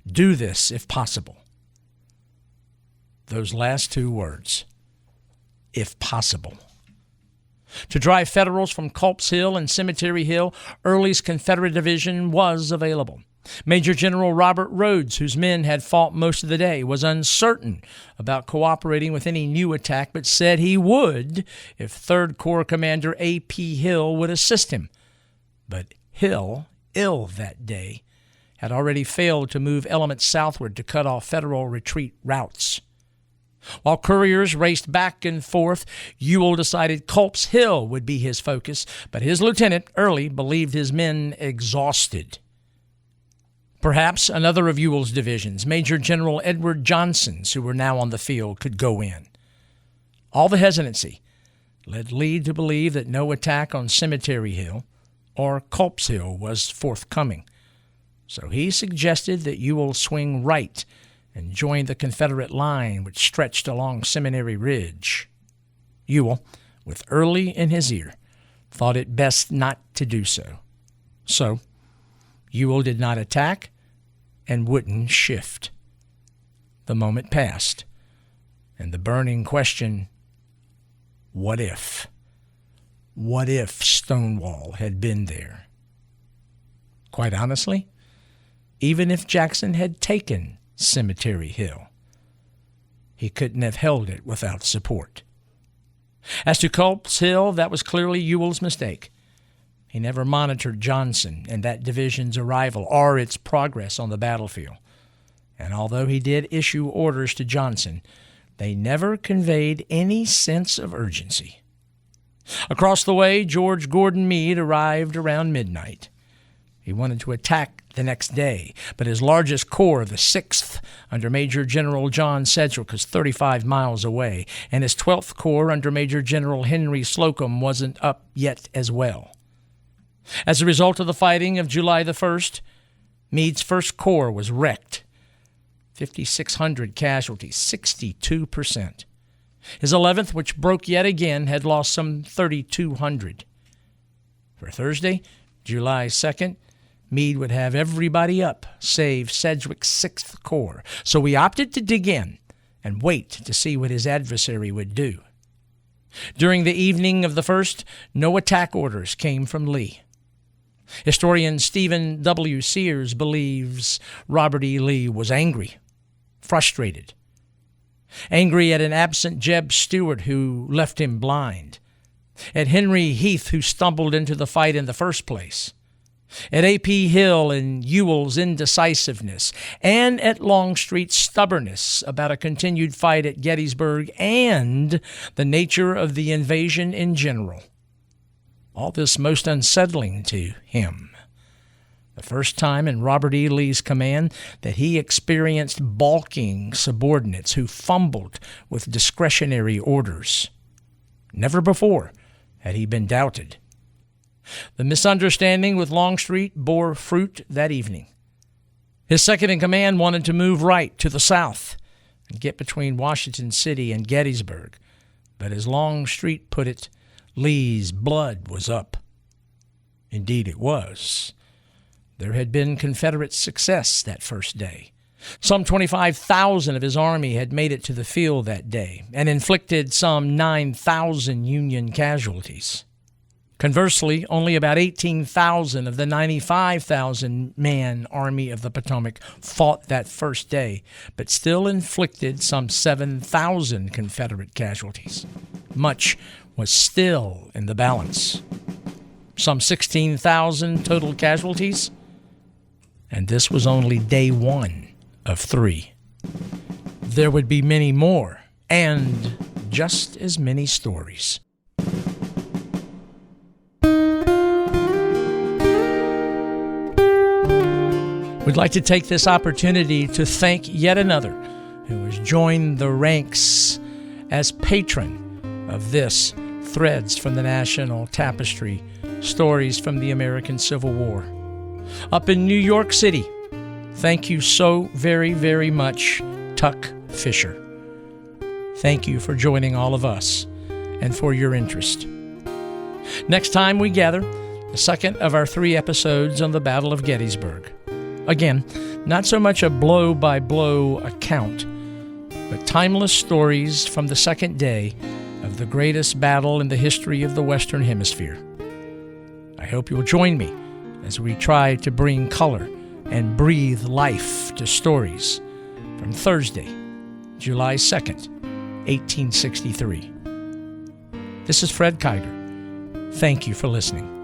Do this if possible. Those last 2 words, if possible. To drive Federals from Culp's Hill and Cemetery Hill, Early's Confederate division was available. Major General Robert Rhodes, whose men had fought most of the day, was uncertain about cooperating with any new attack, but said he would if 3rd Corps Commander A.P. Hill would assist him. But Hill, ill that day, had already failed to move elements southward to cut off Federal retreat routes. While couriers raced back and forth, Ewell decided Culp's Hill would be his focus, but his lieutenant, Early, believed his men exhausted. Perhaps another of Ewell's divisions, Major General Edward Johnson's, who were now on the field, could go in. All the hesitancy led Lee to believe that no attack on Cemetery Hill or Culp's Hill was forthcoming. So he suggested that Ewell swing right and join the Confederate line which stretched along Seminary Ridge. Ewell, with Early in his ear, thought it best not to do so. So Ewell did not attack and wouldn't shift. The moment passed, and the burning question, what if? What if Stonewall had been there? Quite honestly, even if Jackson had taken Cemetery Hill, he couldn't have held it without support. As to Culp's Hill, that was clearly Ewell's mistake. He never monitored Johnson and that division's arrival or its progress on the battlefield. And although he did issue orders to Johnson, they never conveyed any sense of urgency. Across the way, George Gordon Meade arrived around midnight. He wanted to attack the next day, but his largest corps, the 6th, under Major General John Sedgwick, was 35 miles away, and his 12th Corps, under Major General Henry Slocum, wasn't up yet as well. As a result of the fighting of July the 1st, Meade's 1st Corps was wrecked. 5,600 casualties, 62%. His 11th, which broke yet again, had lost some 3,200. For Thursday, July 2nd, Meade would have everybody up, save Sedgwick's 6th Corps. So he opted to dig in and wait to see what his adversary would do. During the evening of the 1st, no attack orders came from Lee. Historian Stephen W. Sears believes Robert E. Lee was angry, frustrated. Angry at an absent Jeb Stuart who left him blind, at Henry Heath who stumbled into the fight in the first place, at A.P. Hill and Ewell's indecisiveness, and at Longstreet's stubbornness about a continued fight at Gettysburg and the nature of the invasion in general. All this most unsettling to him. The first time in Robert E. Lee's command that he experienced balking subordinates who fumbled with discretionary orders. Never before had he been doubted. The misunderstanding with Longstreet bore fruit that evening. His second-in-command wanted to move right to the south and get between Washington City and Gettysburg. But as Longstreet put it, Lee's blood was up. Indeed it was. There had been Confederate success that first day. Some 25,000 of his army had made it to the field that day and inflicted some 9,000 Union casualties. Conversely, only about 18,000 of the 95,000-man Army of the Potomac fought that first day, but still inflicted some 7,000 Confederate casualties. Much was still in the balance. Some 16,000 total casualties, and this was only day 1 of 3. There would be many more, and just as many stories. We'd like to take this opportunity to thank yet another who has joined the ranks as patron of this Threads from the National Tapestry, Stories from the American Civil War. Up in New York City, thank you so very, very much, Tuck Fisher. Thank you for joining all of us and for your interest. Next time we gather, the second of our 3 episodes on the Battle of Gettysburg. Again, not so much a blow-by-blow account, but timeless stories from the second day of the greatest battle in the history of the Western Hemisphere. I hope you'll join me as we try to bring color and breathe life to stories from Thursday, July 2nd, 1863. This is Fred Kiger. Thank you for listening.